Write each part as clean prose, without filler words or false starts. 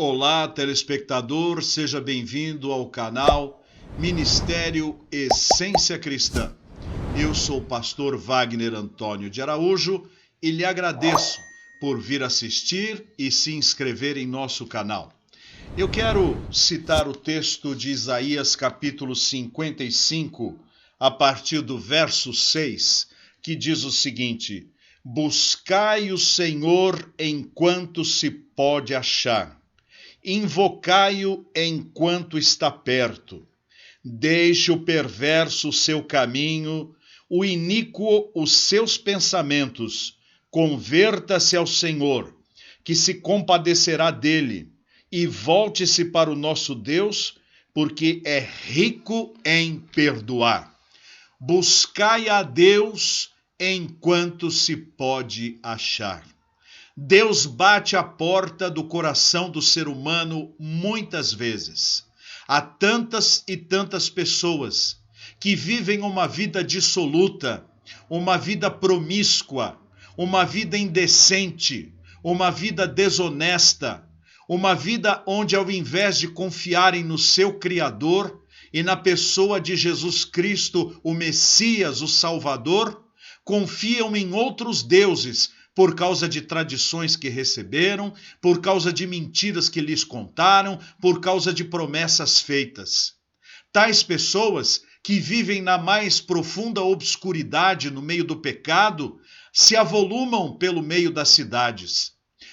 Olá, telespectador, seja bem-vindo ao canal Ministério Essência Cristã. Eu sou o pastor Wagner Antônio de Araújo e lhe agradeço por vir assistir e se inscrever em nosso canal. Eu quero citar o texto de Isaías capítulo 55, a partir do verso 6, que diz o seguinte: Buscai o Senhor enquanto se pode achar. Invocai-o enquanto está perto. Deixe o perverso o seu caminho, o iníquo os seus pensamentos. Converta-se ao Senhor, que se compadecerá dele, e volte-se para o nosso Deus, porque é rico em perdoar. Buscai a Deus enquanto se pode achar. Deus bate à porta do coração do ser humano muitas vezes. Há tantas e tantas pessoas que vivem uma vida dissoluta, uma vida promíscua, uma vida indecente, uma vida desonesta, uma vida onde, ao invés de confiarem no seu Criador e na pessoa de Jesus Cristo, o Messias, o Salvador, confiam em outros deuses, por causa de tradições que receberam, por causa de mentiras que lhes contaram, por causa de promessas feitas. Tais pessoas que vivem na mais profunda obscuridade no meio do pecado, se avolumam pelo meio das cidades.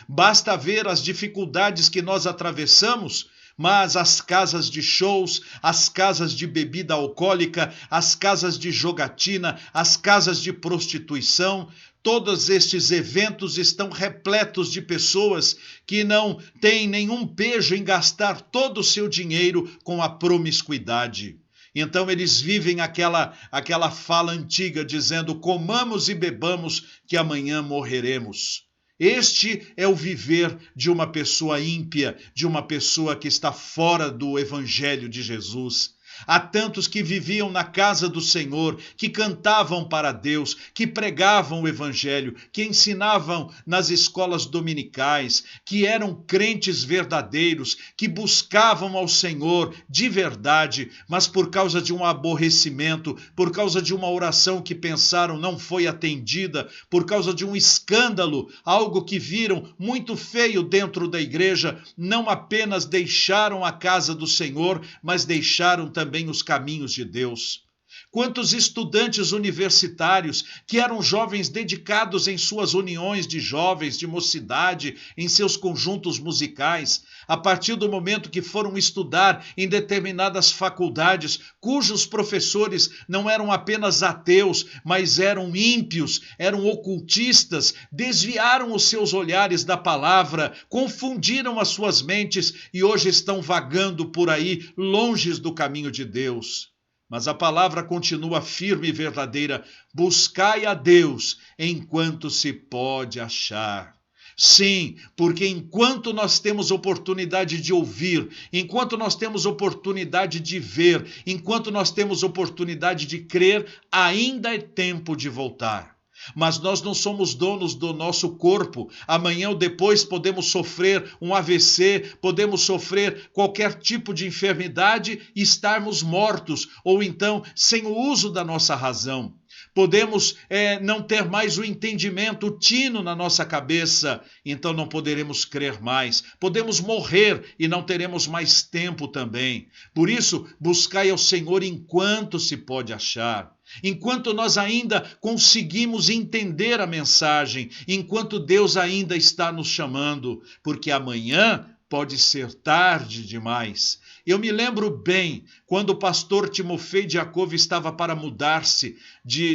Basta ver as dificuldades que nós atravessamos, mas as casas de shows, as casas de bebida alcoólica, as casas de jogatina, as casas de prostituição, todos estes eventos estão repletos de pessoas que não têm nenhum pejo em gastar todo o seu dinheiro com a promiscuidade. Então eles vivem aquela fala antiga dizendo: comamos e bebamos que amanhã morreremos. Este é o viver de uma pessoa ímpia, de uma pessoa que está fora do Evangelho de Jesus. Há tantos que viviam na casa do Senhor, que cantavam para Deus, que pregavam o Evangelho, que ensinavam nas escolas dominicais, que eram crentes verdadeiros, que buscavam ao Senhor de verdade, mas por causa de um aborrecimento, por causa de uma oração que pensaram não foi atendida, por causa de um escândalo, algo que viram muito feio dentro da igreja, não apenas deixaram a casa do Senhor, mas deixaram também os caminhos de Deus. Quantos estudantes universitários que eram jovens dedicados em suas uniões de jovens, de mocidade, em seus conjuntos musicais, a partir do momento que foram estudar em determinadas faculdades, cujos professores não eram apenas ateus, mas eram ímpios, eram ocultistas, desviaram os seus olhares da palavra, confundiram as suas mentes e hoje estão vagando por aí, longe do caminho de Deus. Mas a palavra continua firme e verdadeira: buscai a Deus enquanto se pode achar. Sim, porque enquanto nós temos oportunidade de ouvir, enquanto nós temos oportunidade de ver, enquanto nós temos oportunidade de crer, ainda é tempo de voltar. Mas nós não somos donos do nosso corpo. Amanhã ou depois podemos sofrer um AVC, podemos sofrer qualquer tipo de enfermidade e estarmos mortos, ou então sem o uso da nossa razão. Podemos não ter mais o entendimento, o tino na nossa cabeça, então não poderemos crer mais. Podemos morrer e não teremos mais tempo também. Por isso, buscai ao Senhor enquanto se pode achar. Enquanto nós ainda conseguimos entender a mensagem, enquanto Deus ainda está nos chamando, porque amanhã pode ser tarde demais. Eu me lembro bem quando o pastor Timofei Diakov estava para mudar-se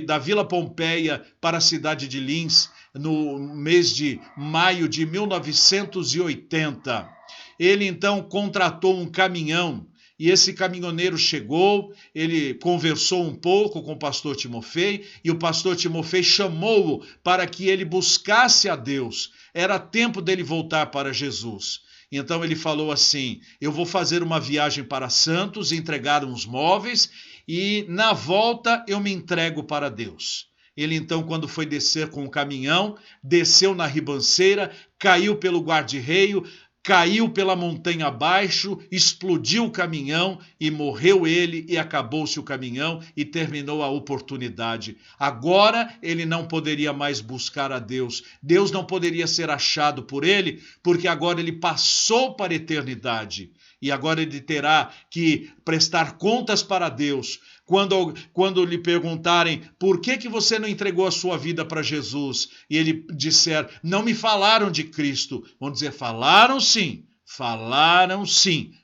da Vila Pompeia para a cidade de Lins, no mês de maio de 1980. Ele então contratou um caminhão. E esse caminhoneiro chegou, ele conversou um pouco com o pastor Timofei, e o pastor Timofei chamou-o para que ele buscasse a Deus. Era tempo dele voltar para Jesus. Então ele falou assim: eu vou fazer uma viagem para Santos, entregar uns móveis, e na volta eu me entrego para Deus. Ele então, quando foi descer com o caminhão, desceu na ribanceira, caiu pelo guarda-reio, caiu pela montanha abaixo, explodiu o caminhão e morreu ele e acabou-se o caminhão e terminou a oportunidade. Agora ele não poderia mais buscar a Deus. Deus não poderia ser achado por ele, porque agora ele passou para a eternidade. E agora ele terá que prestar contas para Deus. Quando lhe perguntarem por que você não entregou a sua vida para Jesus, e ele disser, não me falaram de Cristo, vão dizer, falaram sim,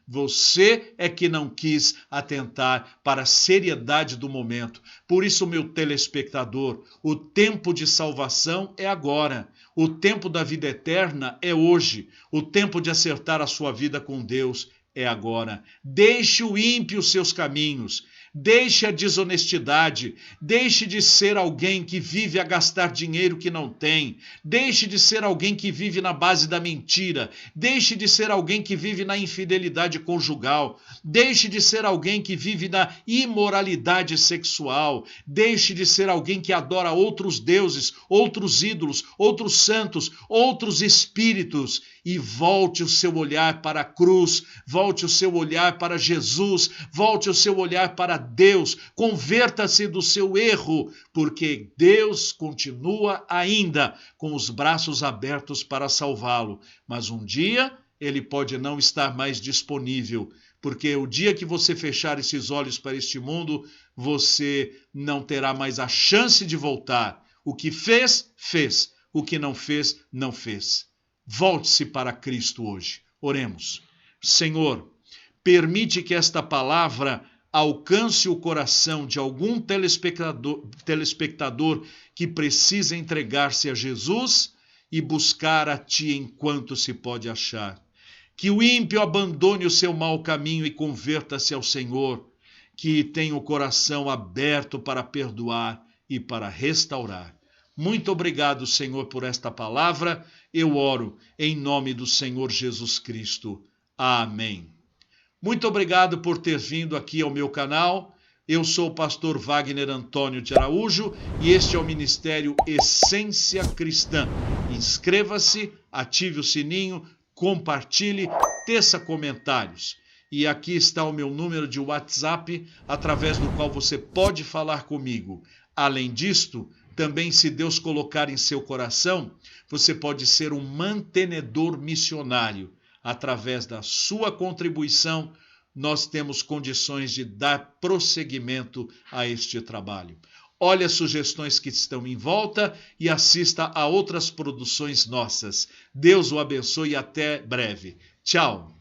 você é que não quis atentar para a seriedade do momento. Por isso, meu telespectador, o tempo de salvação é agora. O tempo da vida eterna é hoje. O tempo de acertar a sua vida com Deus é agora. Deixe o ímpio seus caminhos. Deixe a desonestidade, deixe de ser alguém que vive a gastar dinheiro que não tem, deixe de ser alguém que vive na base da mentira, deixe de ser alguém que vive na infidelidade conjugal, deixe de ser alguém que vive na imoralidade sexual, deixe de ser alguém que adora outros deuses, outros ídolos, outros santos, outros espíritos e volte o seu olhar para a cruz, volte o seu olhar para Jesus, volte o seu olhar para Deus, converta-se do seu erro, porque Deus continua ainda com os braços abertos para salvá-lo. Mas um dia ele pode não estar mais disponível, porque o dia que você fechar esses olhos para este mundo, você não terá mais a chance de voltar. O que fez, fez. O que não fez, não fez. Volte-se para Cristo hoje. Oremos. Senhor, permite que esta palavra alcance o coração de algum telespectador que precisa entregar-se a Jesus e buscar a Ti enquanto se pode achar. Que o ímpio abandone o seu mau caminho e converta-se ao Senhor, que tenha o coração aberto para perdoar e para restaurar. Muito obrigado, Senhor, por esta palavra. Eu oro em nome do Senhor Jesus Cristo. Amém. Muito obrigado por ter vindo aqui ao meu canal. Eu sou o pastor Wagner Antônio de Araújo e este é o Ministério Essência Cristã. Inscreva-se, ative o sininho, compartilhe, teça comentários. E aqui está o meu número de WhatsApp, através do qual você pode falar comigo. Além disto, também, se Deus colocar em seu coração, você pode ser um mantenedor missionário. Através da sua contribuição, nós temos condições de dar prosseguimento a este trabalho. Olhe as sugestões que estão em volta e assista a outras produções nossas. Deus o abençoe e até breve. Tchau!